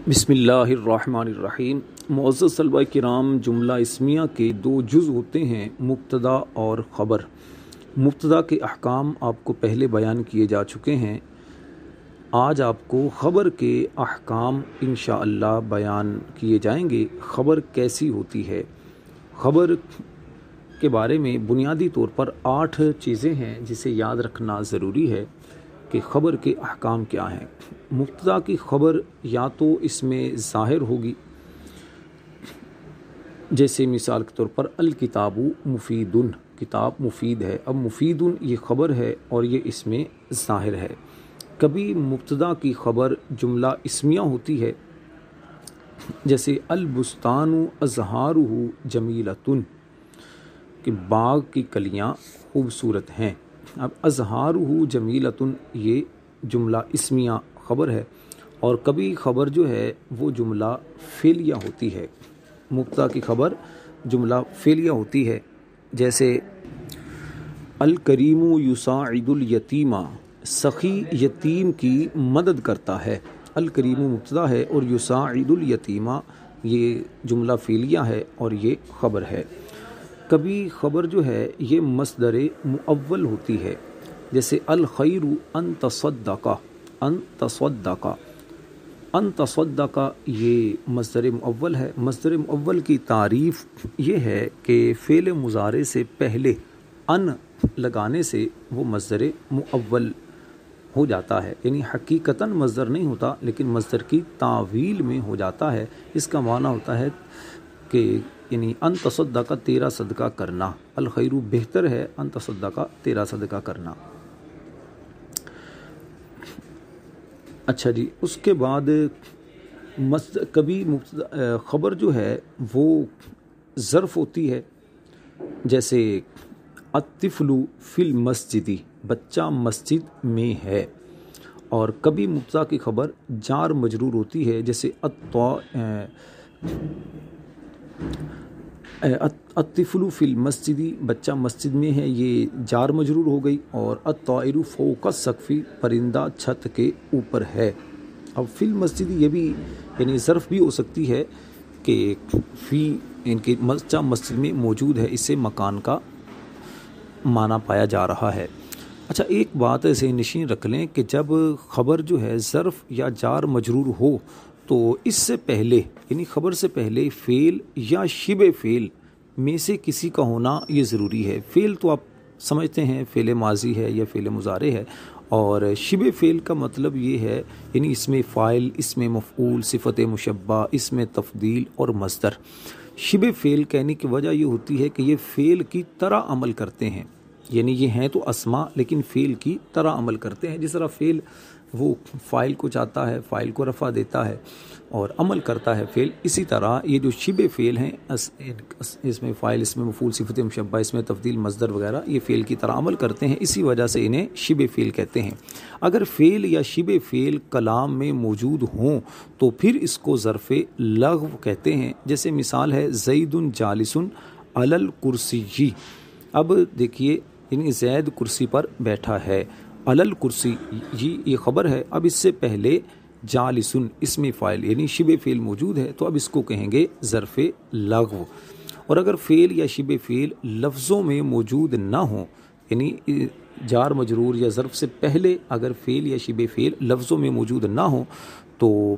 بسم اللہ الرحمن الرحیم۔ معزز طلبہ کرام، جملہ اسمیہ کے دو جز ہوتے ہیں، مبتدا اور خبر۔ مبتدا کے احکام آپ کو پہلے بیان کیے جا چکے ہیں۔ آج آپ کو خبر کے احکام انشاءاللہ بیان کیے جائیں گے۔ خبر کیسی ہوتی ہے؟ خبر کے بارے میں بنیادی طور پر 8 چیزیں ہیں جسے یاد رکھنا ضروری ہے کہ خبر کے احکام کیا ہیں۔ مبتدا کی خبر یا تو اس میں ظاہر ہوگی، جیسے مثال کے طور پر الکتاب مفید، کتاب مفید ہے۔ اب مفید یہ خبر ہے اور یہ اس میں ظاہر ہے۔ کبھی مبتدا کی خبر جملہ اسمیہ ہوتی ہے، جیسے البستان ازہارہ جمیلۃ، کہ باغ کی کلیاں خوبصورت ہیں۔ اب ازہارہ جمیلۃ یہ جملہ اسمیہ خبر ہے، اور کبھی خبر جو ہے وہ جملہ فعلیہ ہوتی ہے۔ مبتدا کی خبر جملہ فعلیہ ہوتی ہے، جیسے الکریم یساعد الیتیم، سخی یتیم کی مدد کرتا ہے۔ الکریم مبتدا ہے اور یساعد الیتیم یہ جملہ فعلیہ ہے اور یہ خبر ہے۔ کبھی خبر جو ہے یہ مصدر مؤول ہوتی ہے، جیسے الخیر ان تصدق، ان تصدق، ان تصدق یہ مصدر مؤول ہے۔ مصدر مؤول کی تعریف یہ ہے کہ فعل مضارع سے پہلے ان لگانے سے وہ مصدر مؤول ہو جاتا ہے، یعنی حقیقتاً مصدر نہیں ہوتا لیکن مصدر کی تعویل میں ہو جاتا ہے۔ اس کا معنی ہوتا ہے کہ یعنی ان تصدق تیرا صدقہ کرنا، الخیر بہتر ہے ان تصدق تیرا صدقہ کرنا۔ اچھا جی، اس کے بعد کبھی خبر جو ہے وہ ظرف ہوتی ہے، جیسے الطفل فی المسجد، بچہ مسجد میں ہے۔ اور کبھی مبتدا کی خبر جار مجرور ہوتی ہے، جیسے الطفل فی المسجد، بچہ مسجد میں ہے، یہ جار مجرور ہو گئی۔ اور الطائر فوق السقف، پرندہ چھت کے اوپر ہے۔ اب فی المسجد یہ بھی یعنی ظرف بھی ہو سکتی ہے کہ فی ان کے بچہ مسجد میں موجود ہے، اس سے مکان کا معنی پایا جا رہا ہے۔ اچھا، ایک بات ایسے نشین رکھ لیں کہ جب خبر جو ہے ظرف یا جار مجرور ہو تو اس سے پہلے یعنی خبر سے پہلے فعل یا شبہ فعل میں سے کسی کا ہونا یہ ضروری ہے۔ فعل تو آپ سمجھتے ہیں فعل ماضی ہے یا فعل مضارع ہے، اور شبہ فعل کا مطلب یہ ہے یعنی اس میں فاعل، اس میں مفعول، صفت مشبہ، اس میں تفضیل اور مصدر۔ شبہ فعل کہنے کی وجہ یہ ہوتی ہے کہ یہ فعل کی طرح عمل کرتے ہیں، یعنی یہ ہیں تو اسماء لیکن فعل کی طرح عمل کرتے ہیں۔ جس طرح فعل وہ فاعل کو چاہتا ہے، فاعل کو رفع دیتا ہے اور عمل کرتا ہے فعل، اسی طرح یہ جو شبہ فعل ہیں اس میں فاعل، اس میں مفعول، صفت مشبہ، اس میں تفضیل، مصدر وغیرہ، یہ فعل کی طرح عمل کرتے ہیں، اسی وجہ سے انہیں شبہ فعل کہتے ہیں۔ اگر فعل یا شبہ فعل کلام میں موجود ہوں تو پھر اس کو ظرف لغو کہتے ہیں، جیسے مثال ہے زید جالس علی الکرسی۔ اب دیکھیے یعنی زید کرسی پر بیٹھا ہے، علی الکرسی یہ خبر ہے۔ اب اس سے پہلے جالسن اس میں فاعل یعنی شبہ فعل موجود ہے، تو اب اس کو کہیں گے ظرف لغو۔ اور اگر فعل یا شبہ فعل لفظوں میں موجود نہ ہوں، یعنی جار مجرور یا ظرف سے پہلے اگر فعل یا شبہ فعل لفظوں میں موجود نہ ہوں تو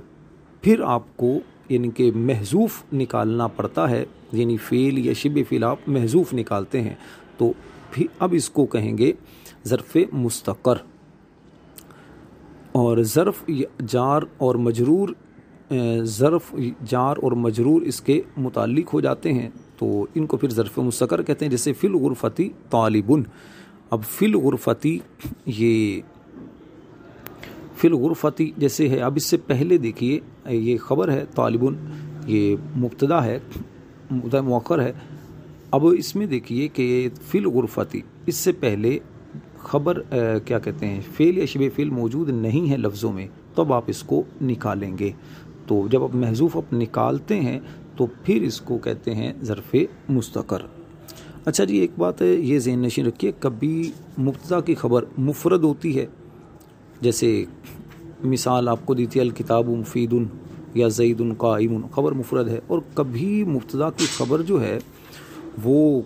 پھر آپ کو یعنی کہ محذوف نکالنا پڑتا ہے، یعنی فعل یا شبہ فعل آپ محذوف نکالتے ہیں، تو پھر اب اس کو کہیں گے ظرف مستقر۔ اور ظرف جار اور مجرور، ظرف جار اور مجرور اس کے متعلق ہو جاتے ہیں تو ان کو پھر ظرف مستقر کہتے ہیں، جیسے فی الغرفتی طالبن۔ اب فی الغرفتی یہ فی الغرفتی جیسے ہے، اب اس سے پہلے دیکھیے یہ خبر ہے، طالبن یہ مبتدا ہے، مبتدا مؤخر ہے۔ اب اس میں دیکھیے کہ فی الغرفتی اس سے پہلے خبر کیا کہتے ہیں، فعل یا شبہ فعل موجود نہیں ہے لفظوں میں، تب آپ اس کو نکالیں گے۔ تو جب آپ محذوف آپ نکالتے ہیں تو پھر اس کو کہتے ہیں ظرف مستقر۔ اچھا جی، ایک بات ہے یہ ذہن نشین رکھیے، کبھی مبتدا کی خبر مفرد ہوتی ہے، جیسے مثال آپ کو دی تھی الکتاب مفید، یا زید قائم، خبر مفرد ہے، اور کبھی مبتدا کی خبر جو ہے وہ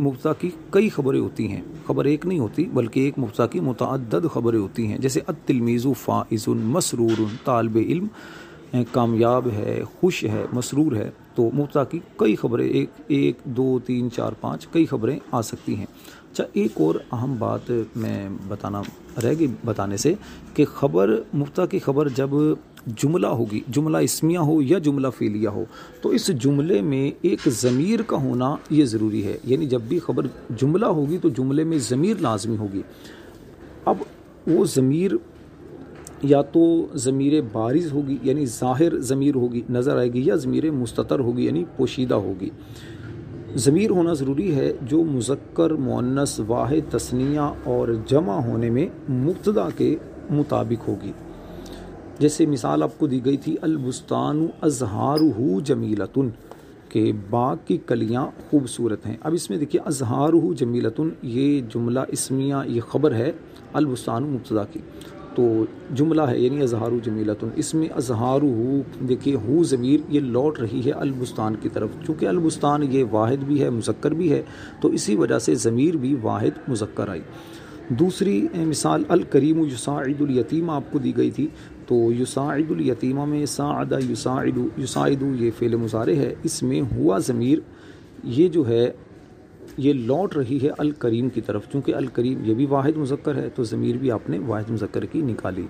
مبتدا کی کئی خبریں ہوتی ہیں، خبر ایک نہیں ہوتی بلکہ ایک مبتدا کی متعدد خبریں ہوتی ہیں، جیسے التلمیذ فائز، مسرور، طالب علم کامیاب ہے، خوش ہے، مسرور ہے، تو مبتدا کی کئی خبریں ایک دو تین چار پانچ کئی خبریں آ سکتی ہیں۔ اچھا، ایک اور اہم بات میں رہ گئی بتانے سے کہ خبر مبتدا کی خبر جب جملہ ہوگی، جملہ اسمیہ ہو یا جملہ فعلیہ ہو، تو اس جملے میں ایک ضمیر کا ہونا یہ ضروری ہے، یعنی جب بھی خبر جملہ ہوگی تو جملے میں ضمیر لازمی ہوگی۔ اب وہ ضمیر یا تو ضمیر بارز ہوگی یعنی ظاہر ضمیر ہوگی، نظر آئے گی، یا ضمیر مستتر ہوگی یعنی پوشیدہ ہوگی۔ ضمیر ہونا ضروری ہے جو مذکر، مؤنث، واحد، تثنیہ اور جمع ہونے میں مبتدا کے مطابق ہوگی۔ جیسے مثال آپ کو دی گئی تھی البستان ازہارہ جمیلۃ، کہ باغ کی کلیاں خوبصورت ہیں۔ اب اس میں دیکھیے ازہارہ جمیلۃ، یہ جملہ اسمیہ، یہ خبر ہے البستان مبتدا کی، تو جملہ ہے یعنی ازہارہ جمیلۃ، اس میں ازہارہ دیکھیے ہو ضمیر یہ لوٹ رہی ہے البستان کی طرف، چونکہ البستان یہ واحد بھی ہے مذکر بھی ہے، تو اسی وجہ سے ضمیر بھی واحد مذکر آئی۔ دوسری مثال الکریم یساعد الیتیم آپ کو دی گئی تھی، تو یساعد الیتیمہ میں ساعد یساعد یہ فعل مضارع ہے، اس میں ہوا ضمیر یہ جو ہے یہ لوٹ رہی ہے الکریم کی طرف، چونکہ الکریم یہ بھی واحد مذکر ہے تو ضمیر بھی آپ نے واحد مذکر کی نکالی۔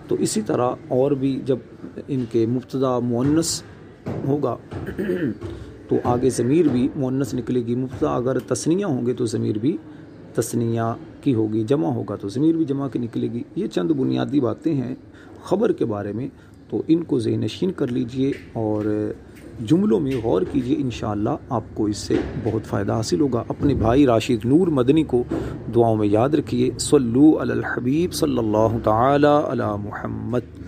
تو اسی طرح اور بھی جب ان کے مبتدا مؤنث ہوگا تو آگے ضمیر بھی مؤنث نکلے گی، مبتدا اگر تثنیہ ہوں گے تو ضمیر بھی تثنیہ کی ہوگی، جمع ہوگا تو ضمیر بھی جمع کی نکلے گی۔ یہ چند بنیادی باتیں ہیں خبر کے بارے میں، تو ان کو ذہن نشین کر لیجئے اور جملوں میں غور کیجئے، انشاءاللہ آپ کو اس سے بہت فائدہ حاصل ہوگا۔ اپنے بھائی راشد نور مدنی کو دعاؤں میں یاد رکھیے۔ صلو علی الحبیب صلی اللہ تعالی علی محمد۔